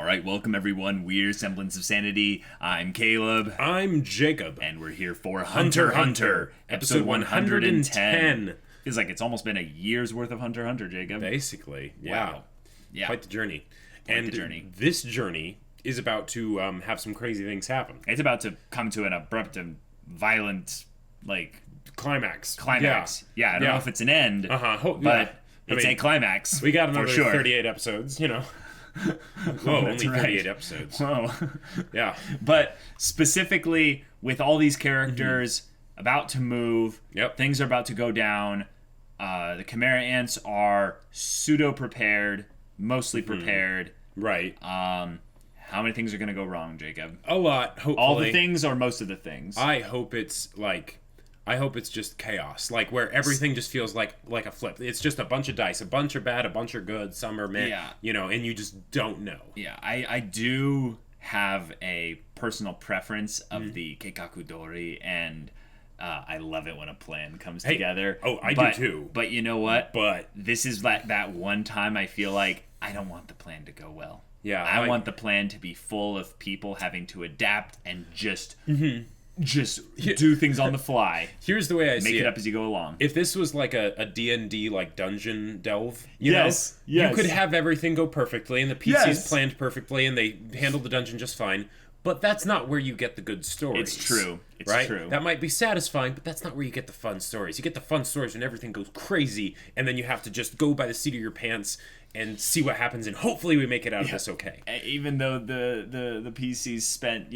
right, welcome everyone. We're Semblance of Sanity. I'm Caleb. I'm Jacob. And we're here for HunterxHunter, episode 110. Feels like it's almost been a year's worth of HunterxHunter, Jacob. Basically. Yeah. Wow. Yeah. Quite the journey. This journey is about to have some crazy things happen. It's about to come to an abrupt and violent, climax. Yeah, I don't know if it's an end, but it's a climax. We got another for sure. 38 episodes, you know. Whoa, only 38 episodes. Whoa. Yeah. But specifically, with all these characters about to move, things are about to go down. The Chimera Ants are pseudo-prepared, mostly prepared. Right. How many things are going to go wrong, Jacob? A lot, hopefully. All the things or most of the things? I hope it's just chaos, where everything just feels like a flip. It's just a bunch of dice. A bunch are bad, a bunch are good, some are meh, and you just don't know. Yeah, I do have a personal preference of the Keikakudori, and I love it when a plan comes together. Oh, I do too. But you know what? But this is that one time I feel like I don't want the plan to go well. Yeah, I want the plan to be full of people having to adapt and just do things on the fly. Here's the way I see it. Make it up as you go along. If this was like a D&D dungeon delve, yes, you could have everything go perfectly and the PCs planned perfectly and they handled the dungeon just fine. But that's not where you get the good stories. It's true. It's right? true. That might be satisfying, but that's not where you get the fun stories. You get the fun stories when everything goes crazy, and then you have to just go by the seat of your pants and see what happens, and hopefully we make it out of this okay. Even though the PCs spent,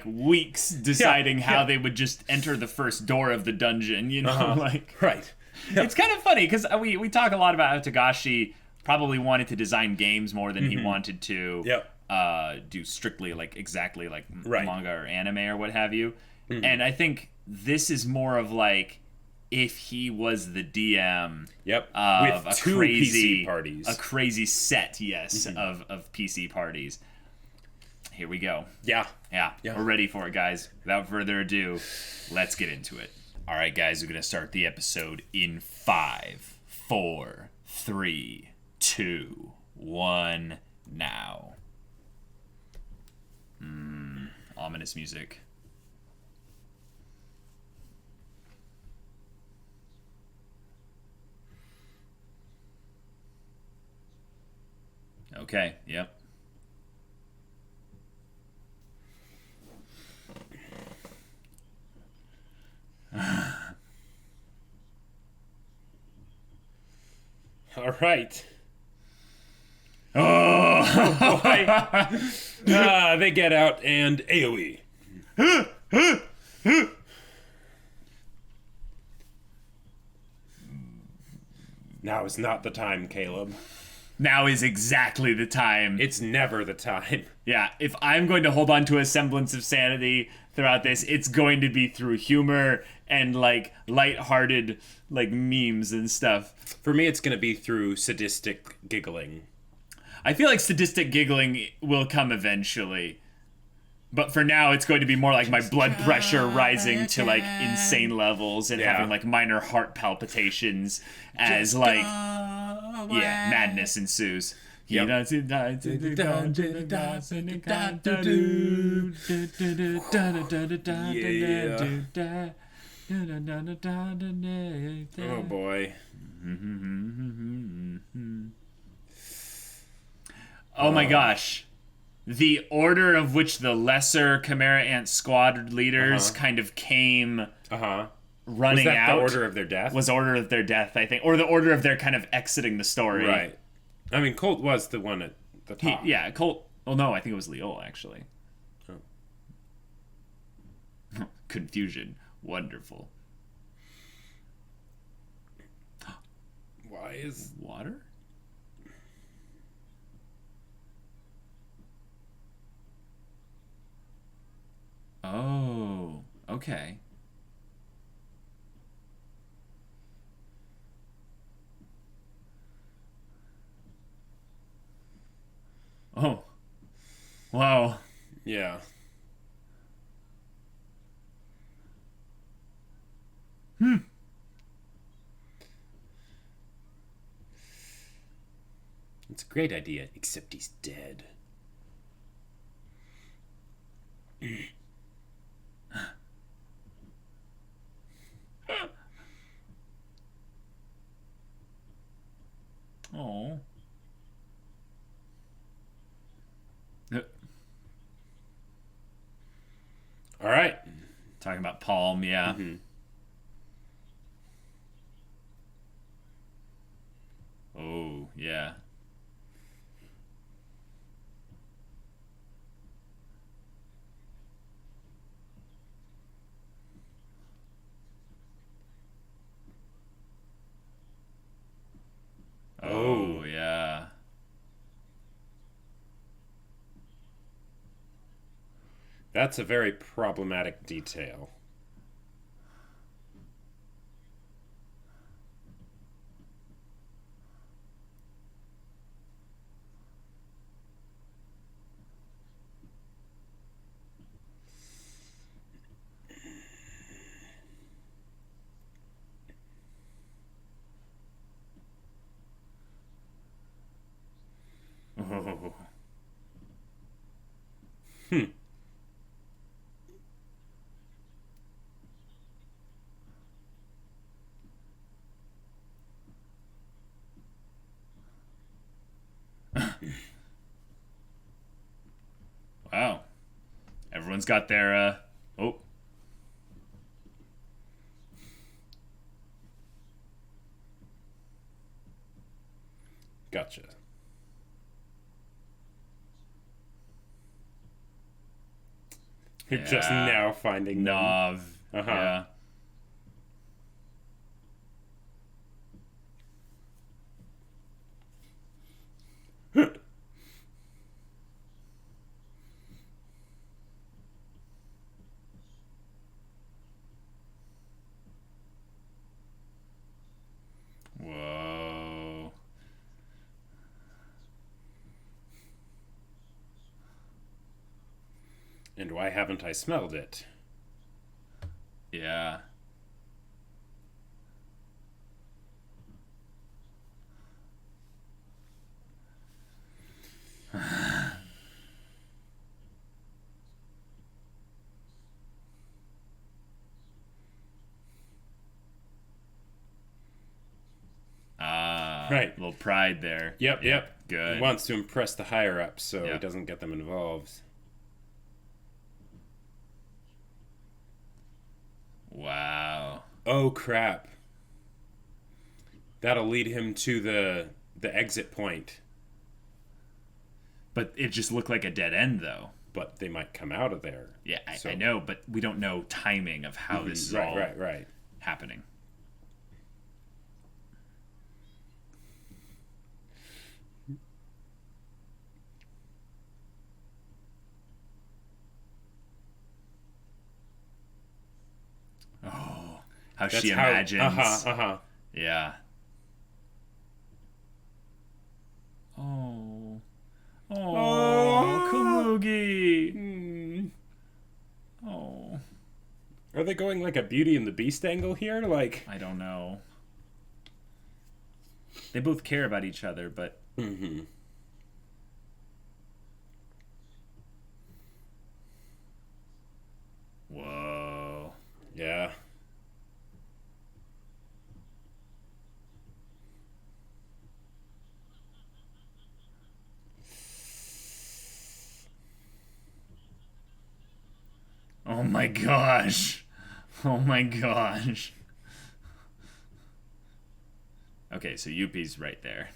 weeks deciding how they would just enter the first door of the dungeon, Right. Yeah. It's kind of funny, because we talk a lot about how Togashi probably wanted to design games more than he wanted to do strictly exactly manga or anime or what have you. And I think this is more of if he was the DM of with two PC parties. A crazy set, of PC parties. Here we go. Yeah. We're ready for it, guys. Without further ado, let's get into it. All right, guys, we're going to start the episode in 5, 4, 3, 2, 1, now. Ominous music. Okay, yep. All right. Oh, boy. They get out and AoE. Now is not the time, Caleb. Now is exactly the time. It's never the time. Yeah, if I'm going to hold on to a semblance of sanity throughout this, it's going to be through humor and lighthearted memes and stuff. For me, it's going to be through sadistic giggling. I feel like sadistic giggling will come eventually. But for now, it's going to be more like my blood pressure rising to insane levels and having minor heart palpitations as madness ensues. Yep. Oh boy. Oh my gosh. The order of which the lesser Chimera Ant squad leaders kind of came running was that out. The order of their death? Was order of their death, I think. Or the order of their kind of exiting the story. Right. I mean, Colt was the one at the top. Colt. Oh, no, I think it was Leol, actually. Oh. Confusion. Wonderful. Why is... Water? Oh, okay. Oh. Wow. Yeah. It's a great idea, except he's dead. Talking about Palm, yeah. Mm-hmm. Oh, yeah. Oh, yeah. That's a very problematic detail. Oh. Hmm. Wow. Everyone's got their, oh. Gotcha. You're just now finding Nav. them. Yeah. Whoa. And why haven't I smelled it? Yeah. Right. A little pride there. Yep. Good. He wants to impress the higher ups, so he doesn't get them involved. Wow. Oh crap. That'll lead him to the exit point. But it just looked like a dead end, though. But they might come out of there. Yeah, I know, but we don't know timing of how this is all right. happening. Oh, how she imagines. Yeah. Oh. Oh, Kamugi. Oh. Are they going like a Beauty and the Beast angle here? Like, I don't know. They both care about each other, but whoa. Yeah. Oh my gosh. Oh my gosh. Okay, so Yuppie's right there.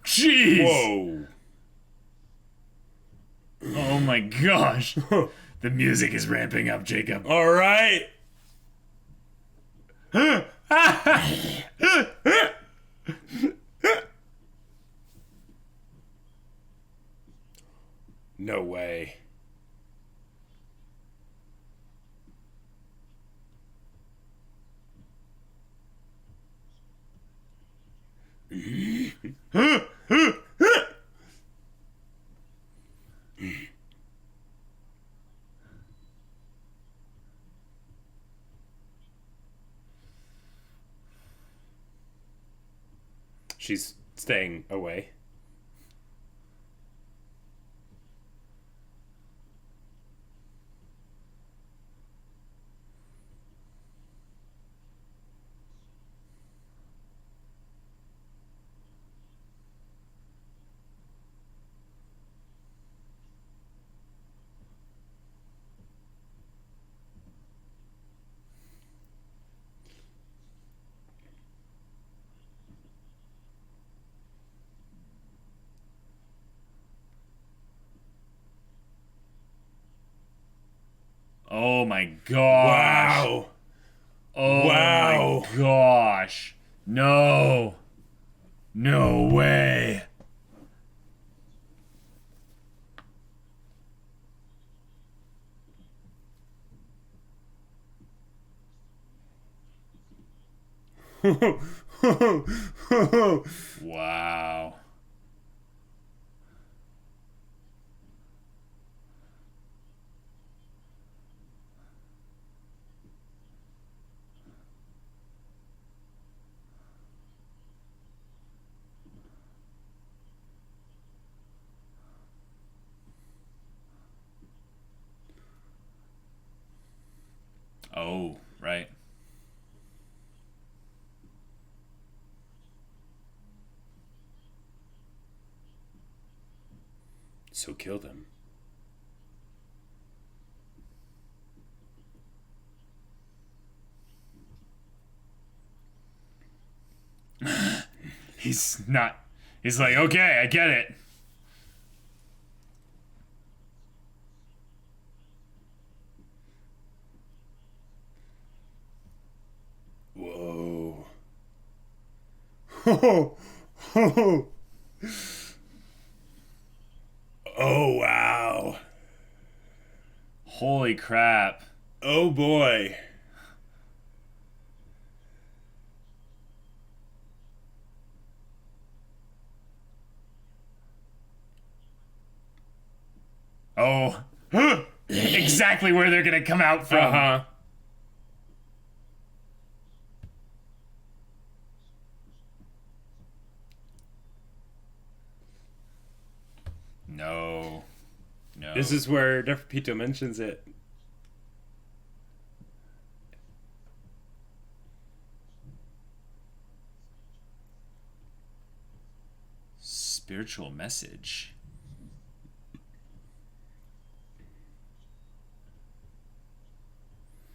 Jeez! Whoa! Oh my gosh. The music is ramping up, Jacob. All right. No way. She's staying away. my gosh. Wow. Oh Wow. my gosh. No. No way. Wow. Oh, right. So kill them. He's not. He's like, okay, I get it. Whoa. Oh, wow. Holy crap. Oh, boy. Oh. Exactly where they're gonna come out from. Uh-huh. No. No. This is where Pito mentions it. Spiritual message.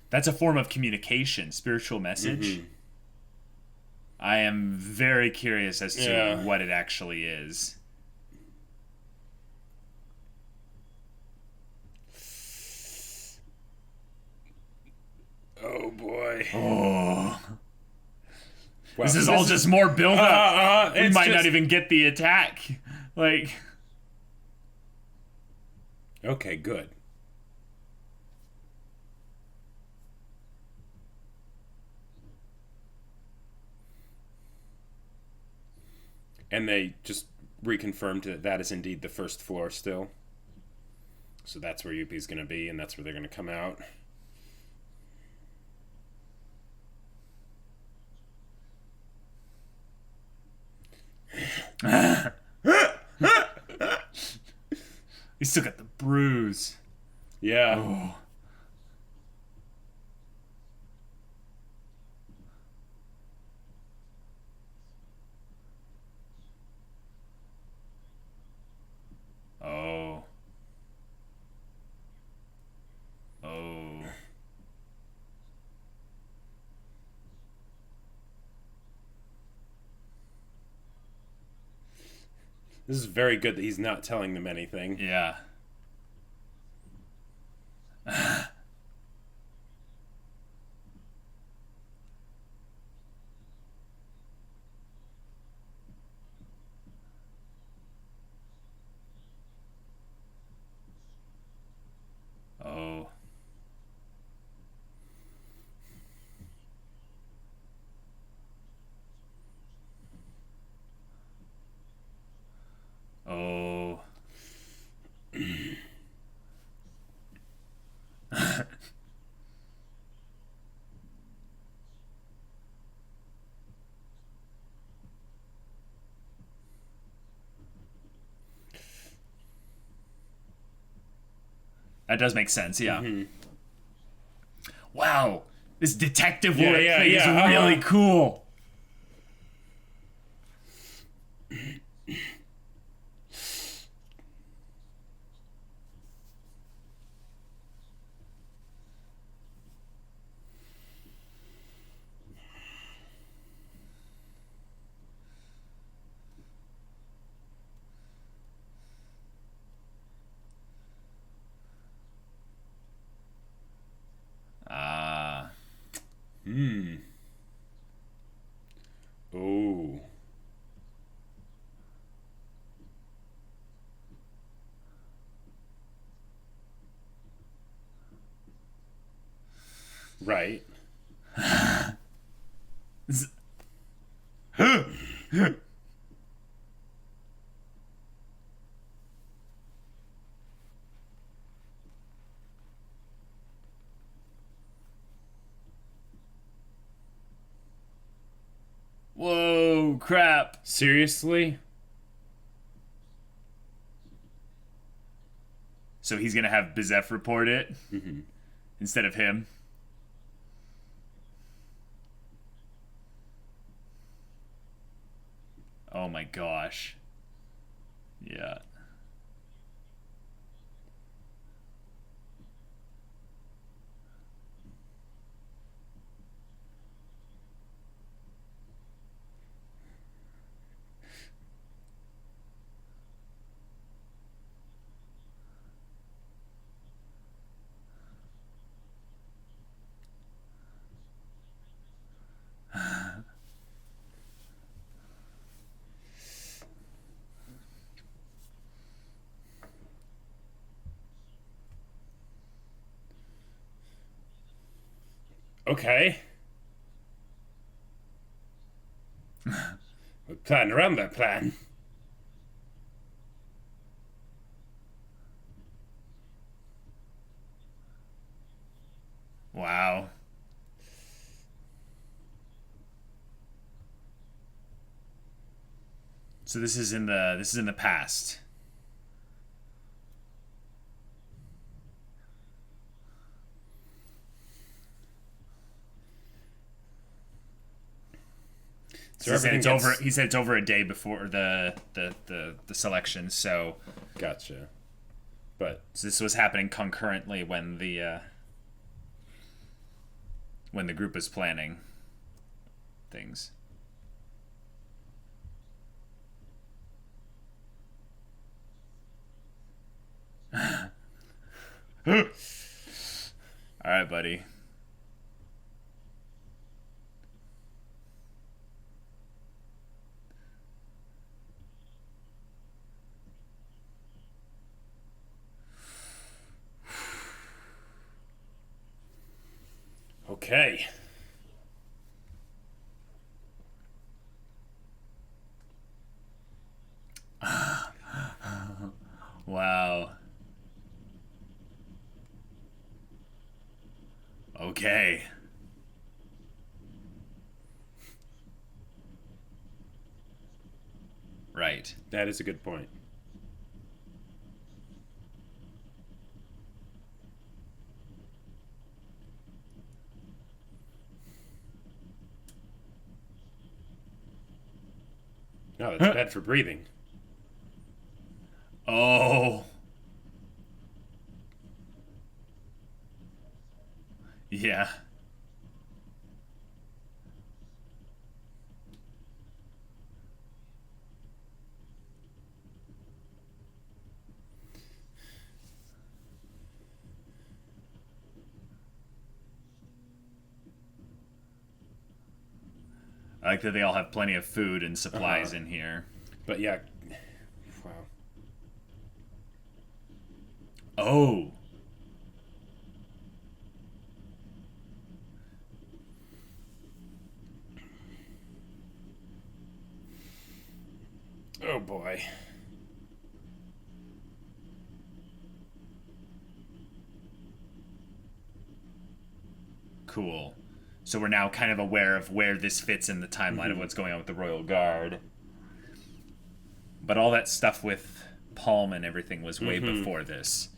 That's a form of communication, spiritual message. Mm-hmm. I am very curious as to what it actually is. Oh, boy. Oh. Wow. This is all just more build-up. We might not even get the attack. Like... Okay, good. And they just reconfirmed that that is indeed the first floor still. So that's where Yuppie's going to be, and that's where they're going to come out. He's still got the bruise. Yeah. Oh. Oh. Oh. This is very good that he's not telling them anything. Yeah. Oh. Oh. That does make sense, yeah. Mm-hmm. Wow. This detective work thing is uh-huh. really cool. Hmm. Oh. Right. Whoa, crap. Seriously? So he's gonna have Bizef report it instead of him. Oh my gosh. Yeah. Okay. We're planning around that plan. Wow. So this is in the past. So he said it's over a day before the selection. So gotcha. But so this was happening concurrently when the group was planning things. All right, buddy. okay. Wow. Okay. Right. That is a good point. No, that's bad for breathing. Oh. Yeah. I like that they all have plenty of food and supplies in here. But yeah. Wow. Oh. Oh boy. Cool. So we're now kind of aware of where this fits in the timeline of what's going on with the Royal Guard. But all that stuff with Palm and everything was way before this.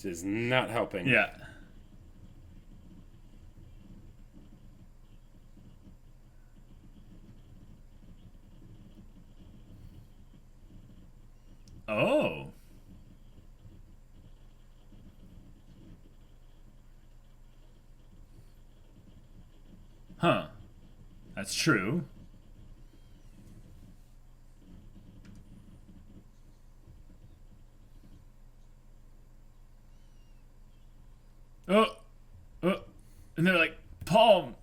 This is not helping. Yeah. Oh. Huh. That's true. Oh. And they're like, Palm.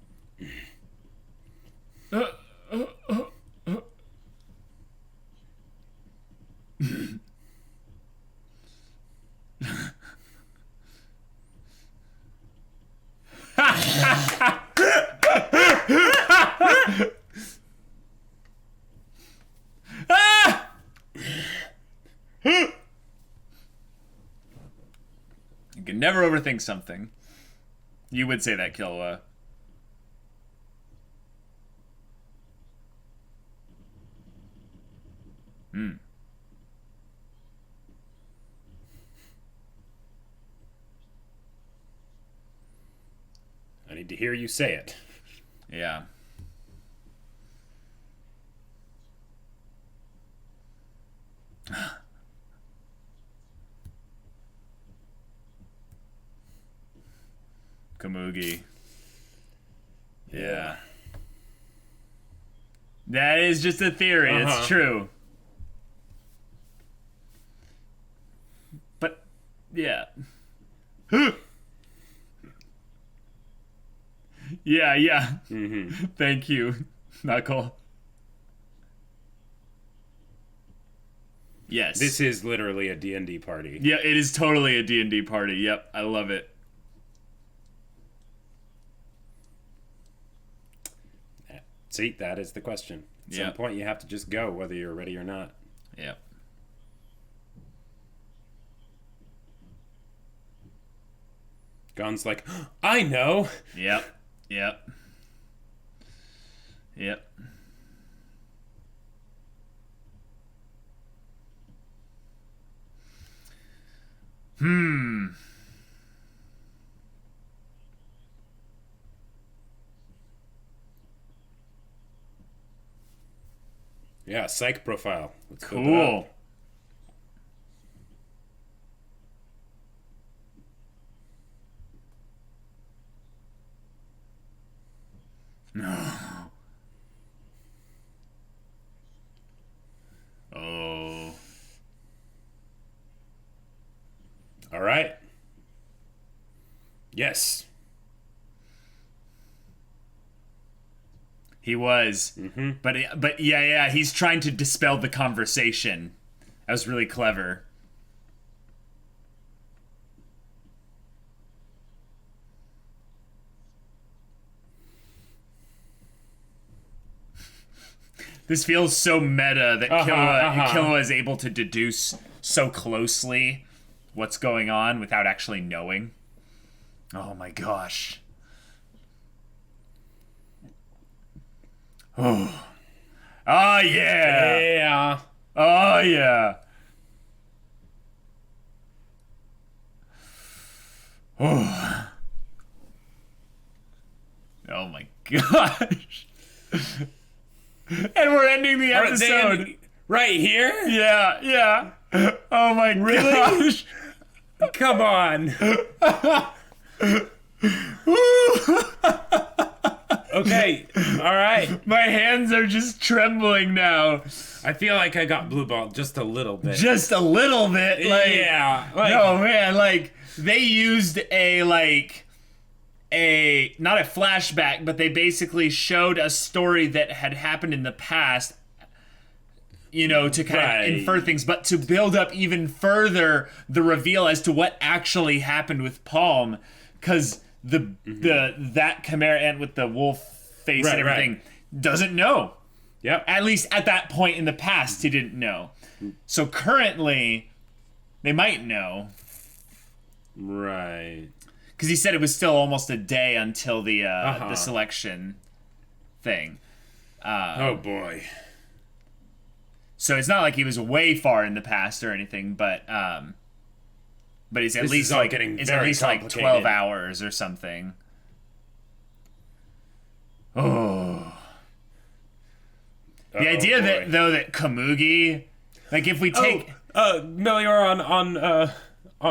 You can never overthink something. You would say that, Killua. I need to hear you say it. Yeah. Komugi. Yeah. That is just a theory. It's true. But, yeah. Yeah. Thank you, Knuckle. Yes. This is literally a D&D party. Yeah, it is totally a D&D party. Yep, I love it. See, that is the question. At some point, you have to just go, whether you're ready or not. Yep. Gon's like, I know. Yep. Yeah, psych profile. Let's cool. No. Oh. All right. Yes. He was. But yeah, he's trying to dispel the conversation. That was really clever. This feels so meta that Killua is able to deduce so closely what's going on without actually knowing. Oh my gosh. Oh. Oh yeah. Yeah. Oh yeah. Oh. Oh my gosh. And we're ending the episode right here? Yeah. Oh my gosh. Come on. Okay. All right. My hands are just trembling now. I feel like I got blue balled just a little bit. Just a little bit. Like, yeah. No, man. Like, they used not a flashback, but they basically showed a story that had happened in the past, to kind of infer things, but to build up even further the reveal as to what actually happened with Palm, because that Chimera ant with the wolf face and everything doesn't know. Yep. At least at that point in the past, he didn't know. So currently, they might know. Right. Because he said it was still almost a day until the selection thing. Oh boy. So it's not like he was way far in the past or anything, but it's at least like 12 hours or something. Oh. The idea that Komugi, like if we take Melior on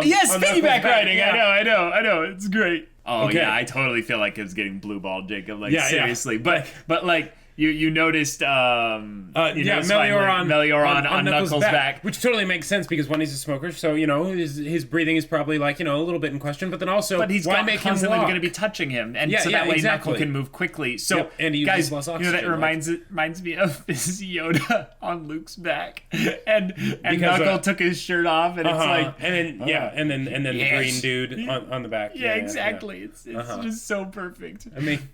yes, piggyback riding. Yeah. I know. It's great. Oh okay. Yeah, I totally feel like it was getting blue balled, Jacob. Like seriously, yeah. But like. You noticed, Melior on Knuckles' back. Which totally makes sense because one, he's a smoker, so, his breathing is probably, like, a little bit in question, but then also, but he's constantly going to be touching him, and so that way exactly. Knuckle can move quickly. So, and he guys, less oxygen, that reminds me of this Yoda on Luke's back, and Knuckle took his shirt off, and it's like... And then the green dude on the back. Yeah, exactly. It's just so perfect.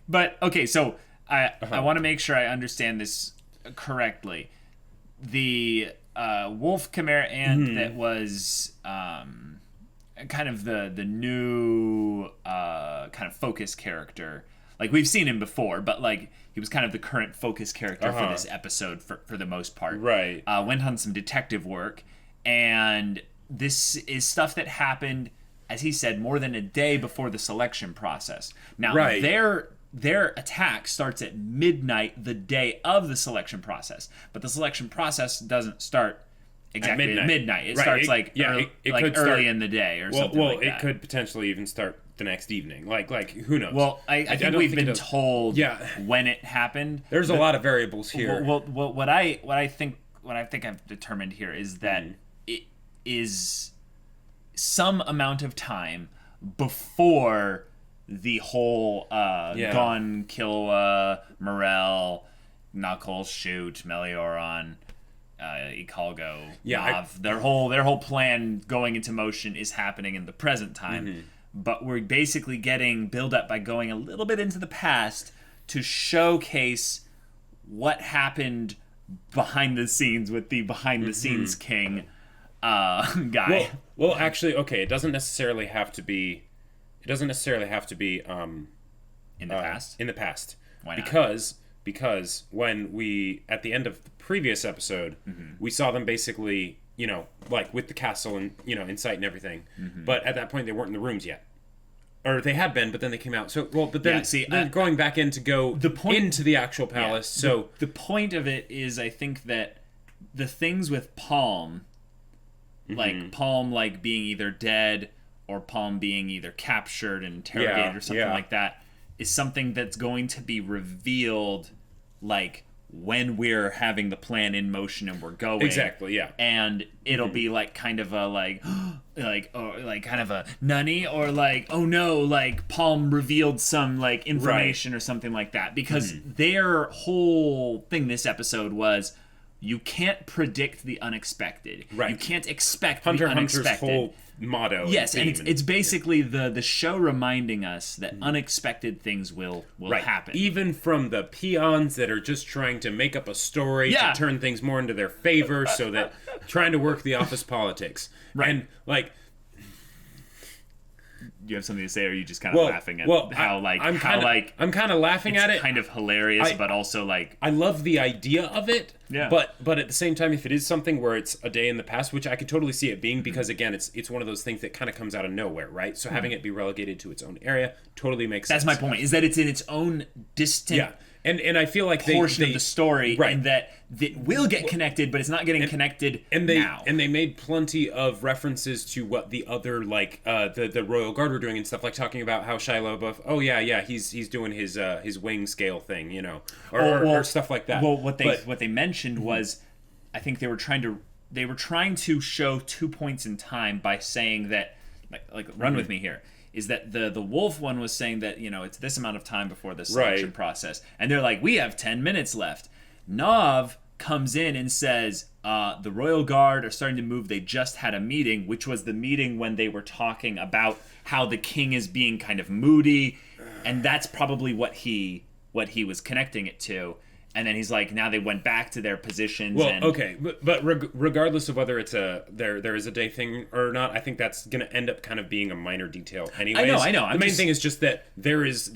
But, okay, so... I want to make sure I understand this correctly. The wolf chimera ant that was kind of the new kind of focus character. Like, we've seen him before, but like he was kind of the current focus character for this episode for the most part. Right. Went on some detective work, and this is stuff that happened, as he said, more than a day before the selection process. Now, their attack starts at midnight the day of the selection process, but the selection process doesn't start exactly at midnight. It starts early in the day or something like that. Well, it could potentially even start the next evening. Like who knows? Well, I think we've been told when it happened. There's a lot of variables here. Well, what I think I've determined here is that it is some amount of time before the whole Gon, Killua, Morel, Knuckles, Shoot, Melioron, Ikalgo, Nav, their whole plan going into motion is happening in the present time. But we're basically getting build up by going a little bit into the past to showcase what happened behind the scenes with the behind the scenes king guy. Well, actually, okay, it doesn't necessarily have to be in the past. In the past. Why not? Because when we at the end of the previous episode, we saw them basically, like with the castle and in sight and everything. But at that point, they weren't in the rooms yet, or they had been, but then they came out. So then going back in to go into the actual palace. So the point of it is, I think that the things with Palm, like Palm, like being either dead, or Palm being either captured and interrogated or something like that, is something that's going to be revealed, like, when we're having the plan in motion and we're going. Exactly, yeah. And it'll be, like, kind of a, kind of a nunny, or, like, oh no, like, Palm revealed some, like, information or something like that. Because their whole thing this episode was, you can't predict the unexpected. Right. You can't expect the unexpected. Hunter's whole motto. Yes, and it's basically the show reminding us that unexpected things will happen. Even from the peons that are just trying to make up a story to turn things more into their favor, so that trying to work the office politics. Right. And like, do you have something to say, or are you just kind of laughing at I'm kind of laughing at it. It's kind of hilarious, but also like, I love the idea of it. Yeah. But at the same time, if it is something where it's a day in the past, which I could totally see it being, because again, it's one of those things that kind of comes out of nowhere, right? So having it be relegated to its own area totally makes sense. That's my point. Is that it's in its own distant. Yeah. And I feel like portion of the story, and that will get connected, but it's not getting connected now. And they made plenty of references to what the other, like, the Royal Guard were doing and stuff, like talking about how Shia LaBeouf, he's doing his wing scale thing, or stuff like that. Well, what they mentioned was, I think they were trying to show 2 points in time by saying that, like run with me here. Is that the wolf one was saying that, it's this amount of time before the selection process. And they're like, we have 10 minutes left. Nav comes in and says, the Royal Guard are starting to move. They just had a meeting, which was the meeting when they were talking about how the king is being kind of moody. And that's probably what he was connecting it to. And then he's like, now they went back to their positions. Well, okay, but regardless of whether it's there is a day thing or not, I think that's going to end up kind of being a minor detail anyways. I know. The main thing is just that there is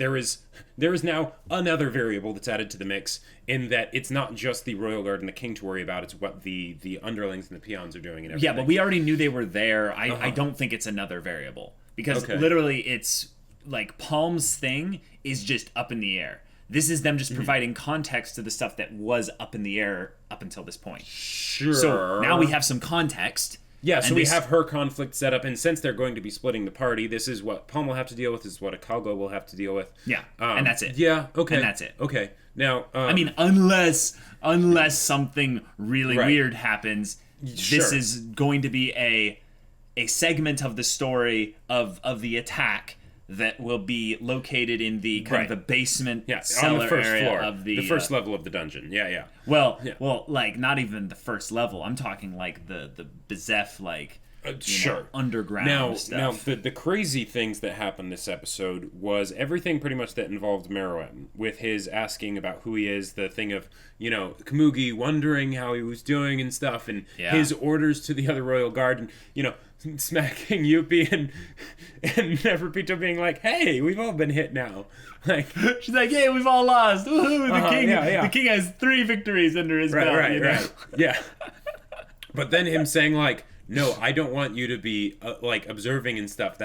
now another variable that's added to the mix, in that it's not just the Royal Guard and the King to worry about, it's what the underlings and the peons are doing and everything. Yeah, but we already knew they were there. I don't think it's another variable. Because literally it's like Palm's thing is just up in the air. This is them just providing context to the stuff that was up in the air up until this point. Sure. So now we have some context. Yeah, so we have her conflict set up, and since they're going to be splitting the party, this is what Palm will have to deal with, this is what Akalgo will have to deal with. Yeah, and that's it. Yeah, okay. And that's it. Okay, now... I mean, unless something really weird happens, this is going to be a segment of the story of the attack that will be located in the kind of the basement cellar on the first area floor, of the first level of the dungeon. Yeah. Well, like not even the first level. I'm talking like the Bezef underground stuff. Now the crazy things that happened this episode was everything pretty much that involved Meruem, with his asking about who he is, the thing of, Kamugi wondering how he was doing and stuff, and his orders to the other royal guard, and, smacking Yuppie and Neferpito being like, hey, we've all been hit now. Like, she's like, hey, we've all lost. Woohoo, the king has 3 victories under his belt. Right. Yeah. But then him saying like, no, I don't want you to be like observing and stuff.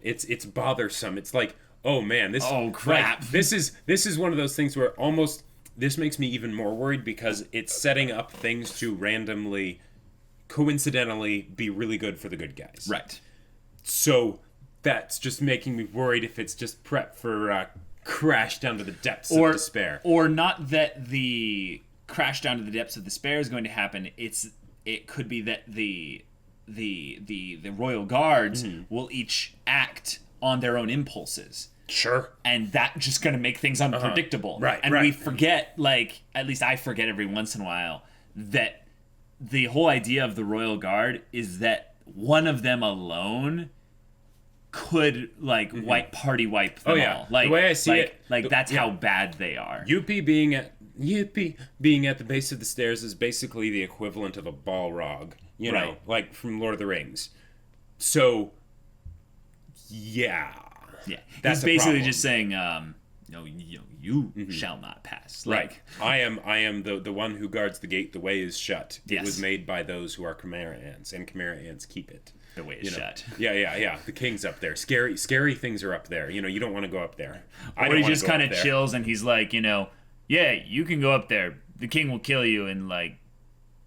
It's bothersome. It's like, oh man, crap. Like, this is one of those things where almost this makes me even more worried because it's setting up things to randomly, coincidentally be really good for the good guys. Right. So that's just making me worried if it's just prep for crash down to the depths of despair. Or not that the crash down to the depths of despair is going to happen. It could be that the royal guards will each act on their own impulses. Sure. And that's just going to make things unpredictable. Right. And we forget, like, at least I forget every once in a while, that the whole idea of the royal guard is that one of them alone could, like, wipe them all. Like, the way I see it, that's how bad they are. Yuppie being at the base of the stairs is basically the equivalent of a Balrog, like from Lord of the Rings. So, yeah. That's basically just saying, no, you shall not pass. Like, right. I am the one who guards the gate. The way is shut. Yes. It was made by those who are Chimera ants, and Chimera ants keep it. The way is shut. Yeah. The king's up there. Scary things are up there. You don't want to go up there. Or he just kind of chills and he's like, yeah, you can go up there. The king will kill you in like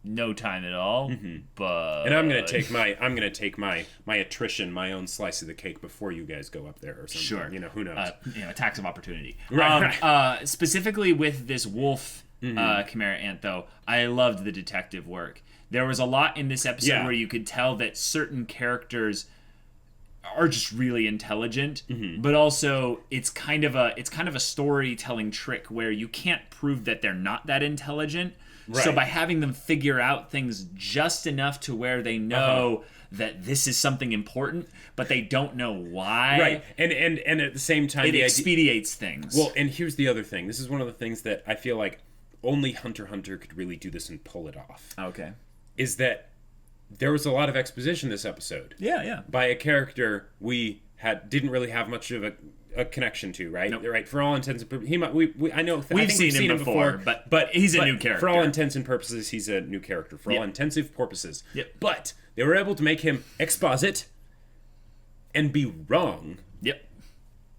no time at all. But and I'm gonna take my attrition, my own slice of the cake before you guys go up there or something. Sure. Who knows? Attacks of opportunity. Right. Specifically with this wolf Chimera ant, though, I loved the detective work. There was a lot in this episode where you could tell that certain characters are just really intelligent, but also it's kind of a storytelling trick where you can't prove that they're not that intelligent. Right. So by having them figure out things just enough to where they know that this is something important, but they don't know why. Right. And at the same time, it expedites things. Well, and here's the other thing. This is one of the things that I feel like only HunterxHunter could really do this and pull it off. Okay. Is that there was a lot of exposition this episode. Yeah. By a character we didn't really have much of a connection to, right? Nope. Right. For all intents and purposes, we've seen him before, but he's a new character. For all intents and purposes, he's a new character. For all intensive purposes. Yep. But they were able to make him exposit and be wrong. Yep.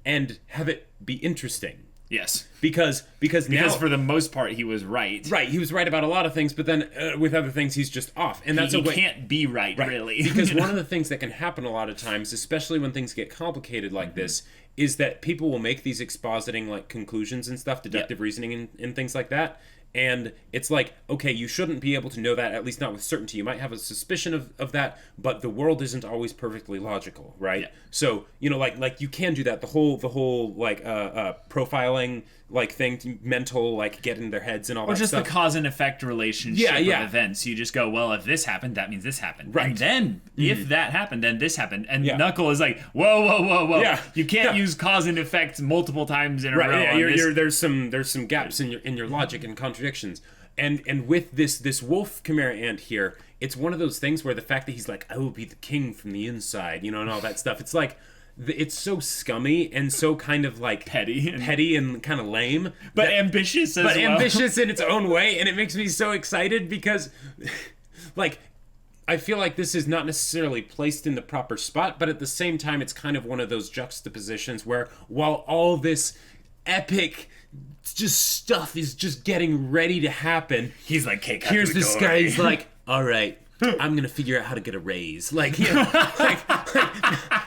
And have it be interesting. Yes. Because now, for the most part he was right. Right, he was right about a lot of things, but then with other things he's just off, and he can't be right really. Because one of the things that can happen a lot of times, especially when things get complicated like this, is that people will make these expositing like conclusions and stuff, deductive reasoning and things like that. And it's like, okay, you shouldn't be able to know that, at least not with certainty. You might have a suspicion of that, but the world isn't always perfectly logical, right? Yeah. So, like you can do that. The whole like profiling like thing, mental, like get in their heads and all that stuff. Or just the cause and effect relationship of events. You just go, well, if this happened, that means this happened. Right. And then, if that happened, then this happened. And Knuckle is like, whoa. Yeah. You can't use cause and effect multiple times in a row. Yeah, there's some gaps in your logic and contradictions. And with this wolf Chimera ant here, it's one of those things where the fact that he's like, I will be the king from the inside, and all that stuff. It's like, it's so scummy and so kind of like petty and kind of lame, but ambitious as well. Ambitious in its own way, and it makes me so excited because, like, I feel like this is not necessarily placed in the proper spot, but at the same time, it's kind of one of those juxtapositions where while all this epic just stuff is just getting ready to happen. He's like, here's this guy, he's like, all right, I'm gonna figure out how to get a raise. Like, you know, like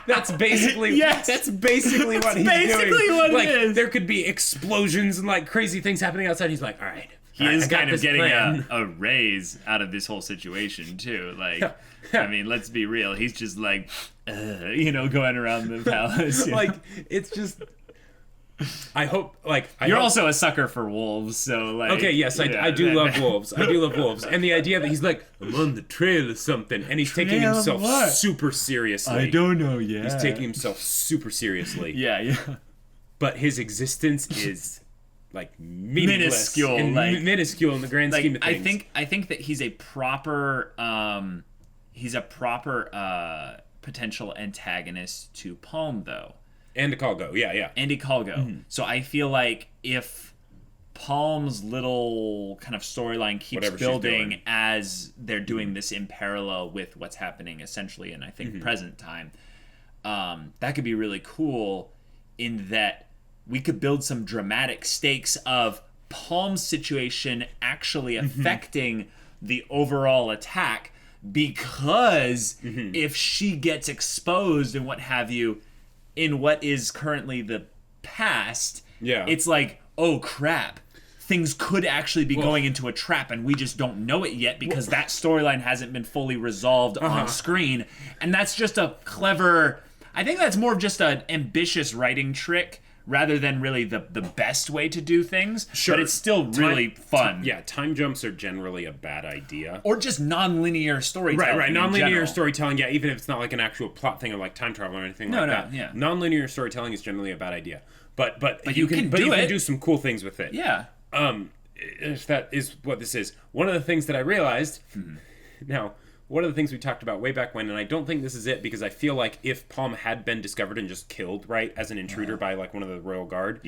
that's basically what he's doing. What like, it is. There could be explosions and like crazy things happening outside. He's like, all right. He is kind of getting a raise out of this whole situation too. Like, I mean, let's be real. He's just like, going around the palace. Like, it's just. I hope, like... You're also a sucker for wolves, so, like... Okay, yes, I do love wolves. I do love wolves. And the idea that he's like, I'm on the trail of something, and he's taking himself super seriously. I don't know yet. He's taking himself super seriously. Yeah. But his existence is, like, minuscule. Minuscule in the grand scheme of things. I think that he's a proper potential antagonist to Palm, though. Andy Colgo, yeah. Andy Colgo. Mm-hmm. So I feel like if Palm's little kind of storyline keeps building as they're doing this in parallel with what's happening essentially in, I think, present time, that could be really cool in that we could build some dramatic stakes of Palm's situation actually affecting the overall attack, because if she gets exposed and what have you, in what is currently the past, it's like, oh crap, things could actually be going into a trap and we just don't know it yet because that storyline hasn't been fully resolved on screen. And that's just a clever, I think that's more of just an ambitious writing trick rather than really the best way to do things. Sure. But it's still really fun. Time jumps are generally a bad idea. Or just non-linear storytelling. Right. Non-linear storytelling, even if it's not like an actual plot thing or like time travel or anything like that. Yeah. Non-linear storytelling is generally a bad idea. But you can do some cool things with it. Yeah. If that is what this is. One of the things that I realized, now, one of the things we talked about way back when, and I don't think this is it, because I feel like if Palm had been discovered and just killed, right, as an intruder by, like, one of the royal guard,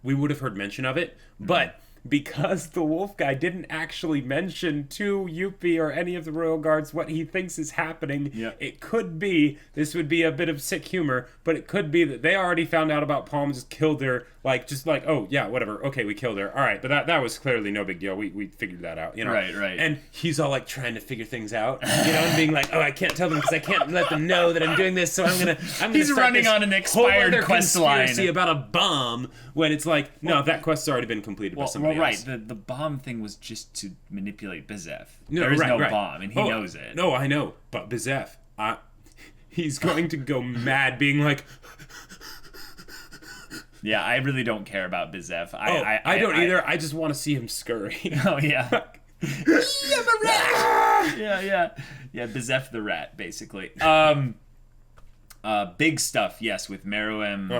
we would have heard mention of it. But because the wolf guy didn't actually mention to Yuppie or any of the royal guards what he thinks is happening, it could be, this would be a bit of sick humor, but it could be that they already found out about Palm, just killed her, oh, yeah, whatever, okay, we killed her, all right, but that was clearly no big deal, we figured that out, Right. And he's all, like, trying to figure things out, and being like, oh, I can't tell them because I can't let them know that I'm doing this, so I'm gonna he's running on an expired quest line about a bomb, when it's like, no, that quest's already been completed by somebody else. The bomb thing was just to manipulate Bizef. There is no bomb, and he knows it. No, I know, but Bizef, he's going to go mad, being like... Yeah, I really don't care about Bizef. I don't either. I just want to see him scurry. Oh, yeah. Yeah, Bizef the rat, basically. Big stuff, yes, with Meruem.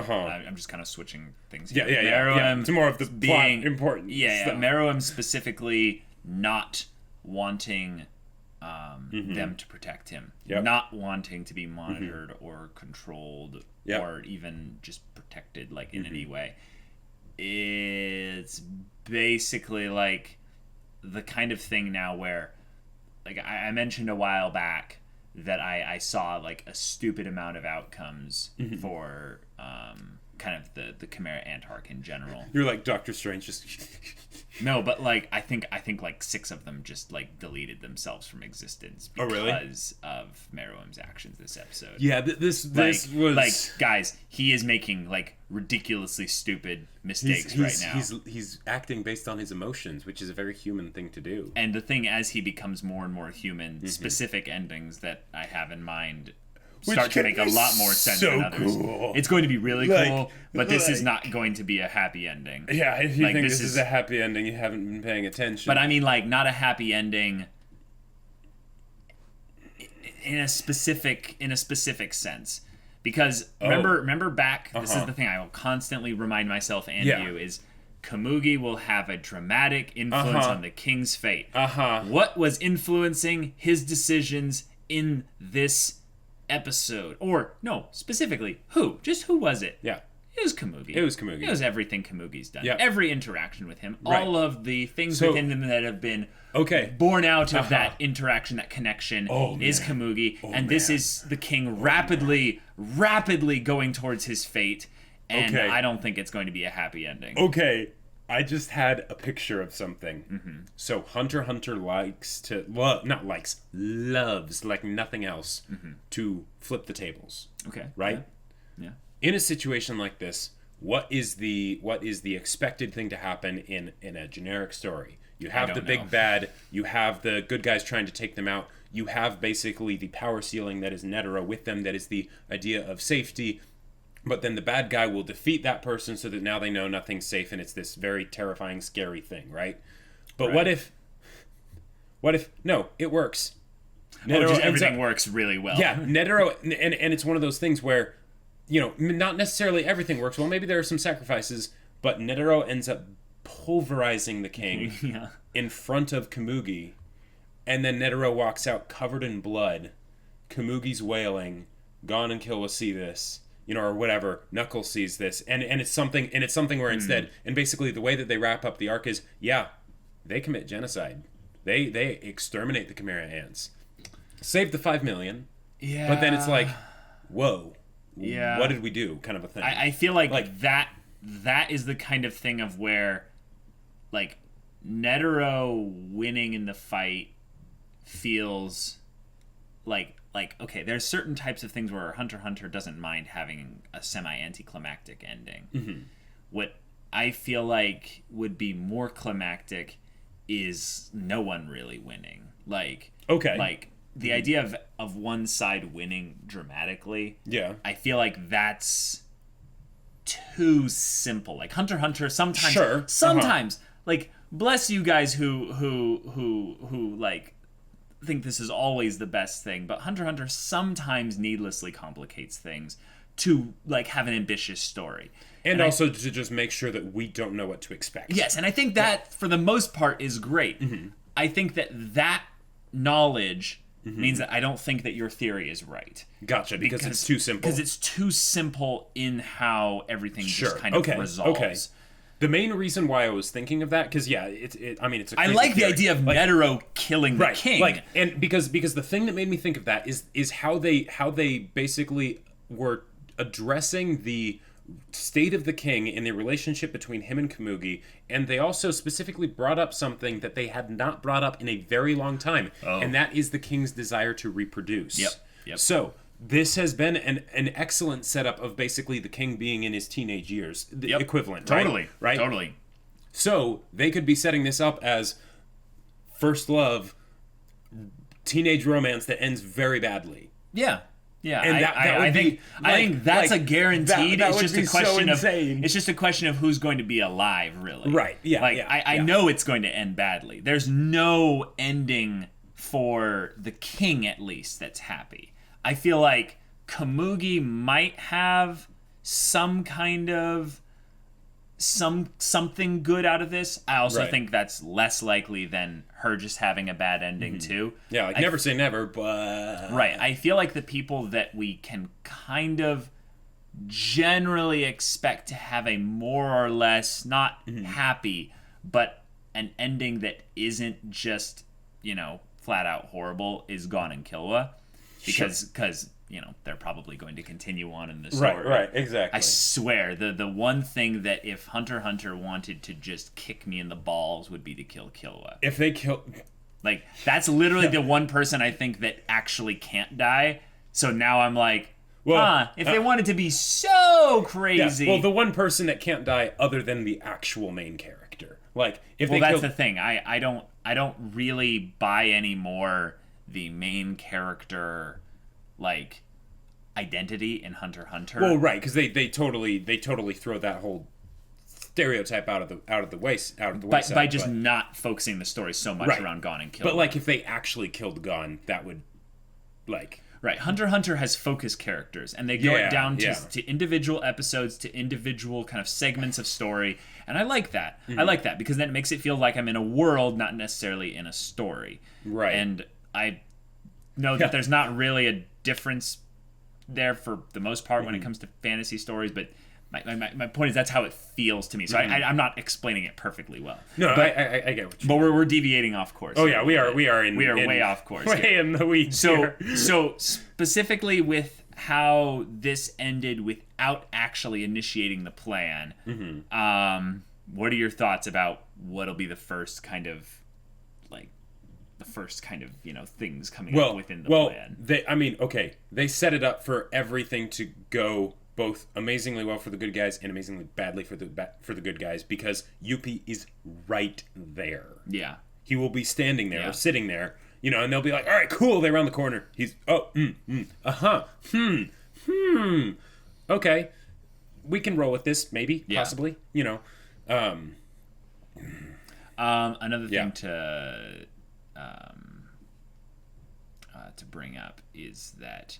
I'm just kind of switching things here. Yeah. It's more of the plot important. Yeah. Meruem specifically not wanting them to protect him, not wanting to be monitored or controlled or even just protected, like in any way. It's basically like the kind of thing now where, like I mentioned a while back, that I saw like a stupid amount of outcomes for kind of the Chimera Antarch in general. You're like Doctor Strange, just no, but like I think like 6 of them just like deleted themselves from existence because of Meruem's actions this episode. Yeah, this was like, guys, he is making like ridiculously stupid mistakes right now. He's acting based on his emotions, which is a very human thing to do. And the thing, as he becomes more and more human, specific endings that I have in mind start to make a lot more sense than others. Cool. It's going to be really cool, but this is not going to be a happy ending. Yeah, if you think this is a happy ending, you haven't been paying attention. But I mean, like, not a happy ending in a specific sense. Because remember back, this is the thing I will constantly remind myself and you, is Komugi will have a dramatic influence on the king's fate. What was influencing his decisions in this episode? Or, no, specifically, who? Just who was it? Yeah. It was Komugi. It was Komugi. It was everything Komugi's done. Yeah. Every interaction with him. Right. All of the things within him that have been born out of that interaction, that connection, is Komugi. And this is the king rapidly going towards his fate. And I don't think it's going to be a happy ending. Okay. I just had a picture of something. Mm-hmm. So Hunter loves like nothing else to flip the tables. Okay. Right? Yeah. In a situation like this, what is the expected thing to happen in a generic story? You have the big bad, you have the good guys trying to take them out, you have basically the power ceiling that is Netero with them, that is the idea of safety. But then the bad guy will defeat that person so that now they know nothing's safe, and it's this very terrifying, scary thing, right? But what if no, it works. Just everything works really well. Yeah, Netero, and it's one of those things where, not necessarily everything works well. Maybe there are some sacrifices, but Netero ends up pulverizing the king in front of Komugi, and then Netero walks out covered in blood. Komugi's wailing. Gon and Killua see this. Or whatever, Knuckles sees this, and it's something where instead, and basically the way that they wrap up the arc is, they commit genocide, they exterminate the Chimera ants, save the 5 million, but then it's like, whoa, what did we do, kind of a thing. I feel like that is the kind of thing of where, like, Netero winning in the fight feels like okay, there's certain types of things where HunterxHunter doesn't mind having a semi-anticlimactic ending. Mm-hmm. What I feel like would be more climactic is no one really winning. Like the idea of one side winning dramatically. Yeah. I feel like that's too simple. Like HunterxHunter sometimes like, bless you guys who like think this is always the best thing, but HunterxHunter sometimes needlessly complicates things to like have an ambitious story. And also to just make sure that we don't know what to expect. Yes, and I think that for the most part is great. Mm-hmm. I think that knowledge means that I don't think that your theory is right. Gotcha, because it's too simple. Because it's too simple in how everything just kind of resolves. Okay. The main reason why I was thinking of that, because it's a I like the idea of Netero killing the king. And because the thing that made me think of that is how they basically were addressing the state of the king in the relationship between him and Komugi, and they also specifically brought up something that they had not brought up in a very long time, and that is the king's desire to reproduce. Yep. So this has been an excellent setup of basically the king being in his teenage years, the equivalent, right? Totally. So they could be setting this up as first love, teenage romance that ends very badly. Yeah. And I think that's a guaranteed. It's just a question of it's just a question of who's going to be alive, really. Right. Yeah. I know it's going to end badly. There's no ending for the king, at least, that's happy. I feel like Komugi might have some kind of something good out of this. I also think that's less likely than her just having a bad ending too. Yeah, like never say never, but I feel like the people that we can kind of generally expect to have a more or less not happy, but an ending that isn't just, flat out horrible is Gon and Killua. Because they're probably going to continue on in the story. Right, exactly. I swear, the one thing that if HunterxHunter wanted to just kick me in the balls would be to kill Killua. If they kill... Like, that's literally the one person I think that actually can't die. So now I'm like, if they wanted to be so crazy... Yeah, well, the one person that can't die other than the actual main character. Like, if that's the thing. I don't really buy anymore the main character identity in HunterxHunter. Well, right, because they totally throw that whole stereotype out of the wayside by just not focusing the story so much around Gon and Killua. But if they actually killed Gon, that would HunterxHunter has focus characters, and they go it down to individual episodes, to individual kind of segments of story, and I like that. I like that because then it makes it feel like I'm in a world, not necessarily in a story. Right. And I know that there's not really a difference there for the most part when it comes to fantasy stories, but my point is that's how it feels to me. So I'm not explaining it perfectly well. No, but, I get what you mean. But we're deviating off course. Oh yeah, we are way off course. Way in the weeds. So specifically with how this ended without actually initiating the plan. What are your thoughts about what'll be the first kind of things coming up within the plan? They set it up for everything to go both amazingly well for the good guys and amazingly badly for the good guys, because Yuppie is right there. Yeah. He will be standing there or sitting there, and they'll be like, all right, cool, they're around the corner. He's, okay. We can roll with this, maybe, possibly, Another thing to bring up is that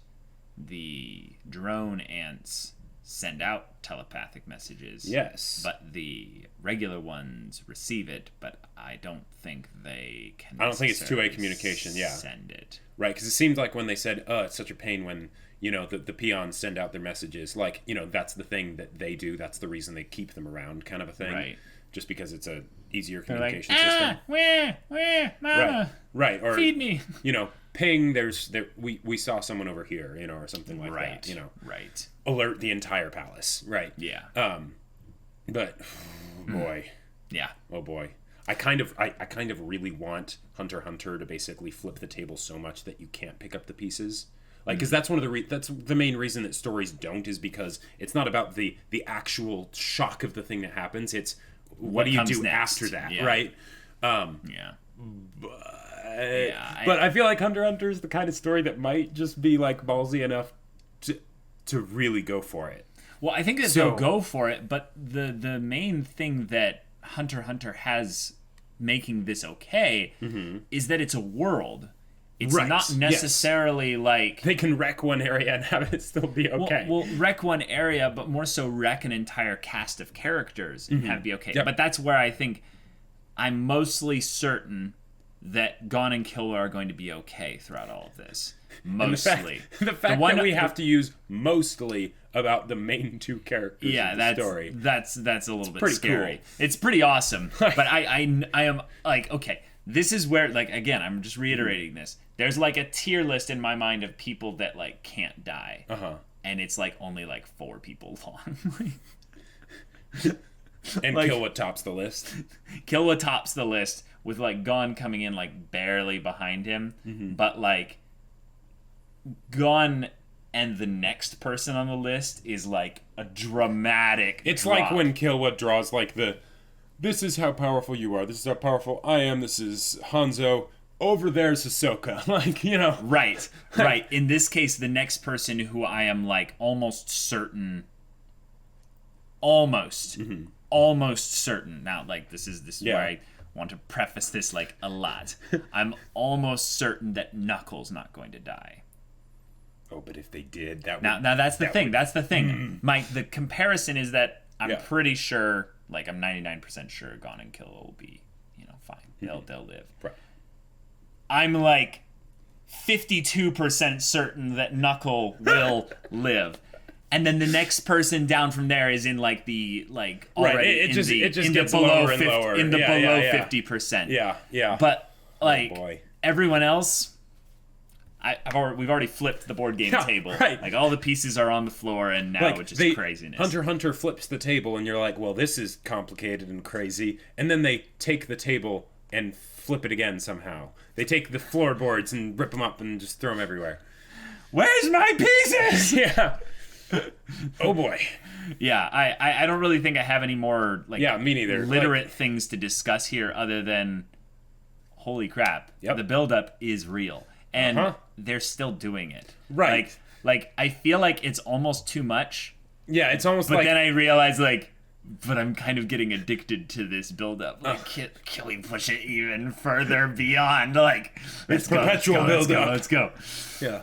the drone ants send out telepathic messages. Yes. But the regular ones receive it, but I don't think they can. I don't think it's two-way communication, send it. Right, because it seemed like when they said, it's such a pain when, the peons send out their messages, like, that's the thing that they do, that's the reason they keep them around, kind of a thing. Right. Just because it's a easier communication system. Where, mama? Right. Or feed me. Ping. We saw someone over here. Or something like that. Right. Alert the entire palace. Right. Yeah. But boy. Yeah. Oh boy. I kind of really want HunterxHunter to basically flip the table so much that you can't pick up the pieces. Like, because that's that's the main reason that stories don't, is because it's not about the actual shock of the thing that happens. It's what do you do next? after that, yeah. right? Yeah. But I feel like HunterxHunter is the kind of story that might just be like ballsy enough to really go for it. Well, I think that they'll go for it, but the main thing that HunterxHunter has making this okay is that it's a world. It's not necessarily like... They can wreck one area and have it still be okay. Well, wreck one area, but more so wreck an entire cast of characters and have it be okay. Yep. But that's where I think I'm mostly certain that Gon and Killer are going to be okay throughout all of this. Mostly. The fact that we have to use mostly about the main two characters of the story. That's a little bit scary. Cool. It's pretty awesome. But I am like, okay, this is where, like, again, I'm just reiterating this. There's like a tier list in my mind of people that like can't die. And it's like only like 4 people long. And like, Killua tops the list. Killua tops the list with like Gon coming in like barely behind him. But like Gon and the next person on the list is like a dramatic It's drop. like when Killua draws like this is how powerful you are, this is how powerful I am, this is Hanzo, over there's Hisoka. Like, Right. In this case, the next person who I am like almost certain now, like this is where I want to preface this like a lot. I'm almost certain that Knuckles not going to die. Oh, but if they did, that would... Now that's the thing. That's the thing. The comparison is that I'm pretty sure, like I'm 99% sure Gon and Killua will be, fine. They'll live. Right. I'm like 52% certain that Knuckle will live. And then the next person down from there is in like the already It just in gets the below lower and lower. In the below 50%. Yeah. But like boy. Everyone else, we've already flipped the board game table. Right. Like all the pieces are on the floor, and now it's just craziness. HunterxHunter flips the table, and you're like, well, this is complicated and crazy. And then they take the table and flip it again somehow. They take the floorboards and rip them up and just throw them everywhere. Where's my pieces? Yeah. Oh boy. Yeah, I don't really think I have any more like me neither. literate things to discuss here other than holy crap. Yep. The buildup is real. And they're still doing it. Right. Like I feel like it's almost too much. Yeah, it's almost but then I realize but I'm kind of getting addicted to this buildup. Like, can we push it even further beyond? Like, let's go. Perpetual buildup. Let's go. Yeah.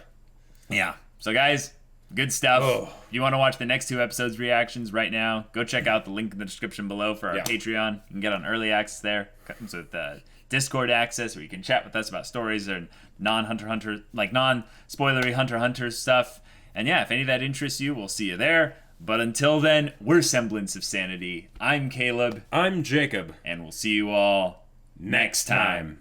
Yeah. So guys, good stuff. If you want to watch the next 2 episodes reactions right now, go check out the link in the description below for our Patreon. You can get on early access there. Comes with Discord access where you can chat with us about stories or non-HunterxHunter, like non-spoilery HunterxHunter stuff. And yeah, if any of that interests you, we'll see you there. But until then, we're Semblance of Sanity. I'm Caleb. I'm Jacob. And we'll see you all next time.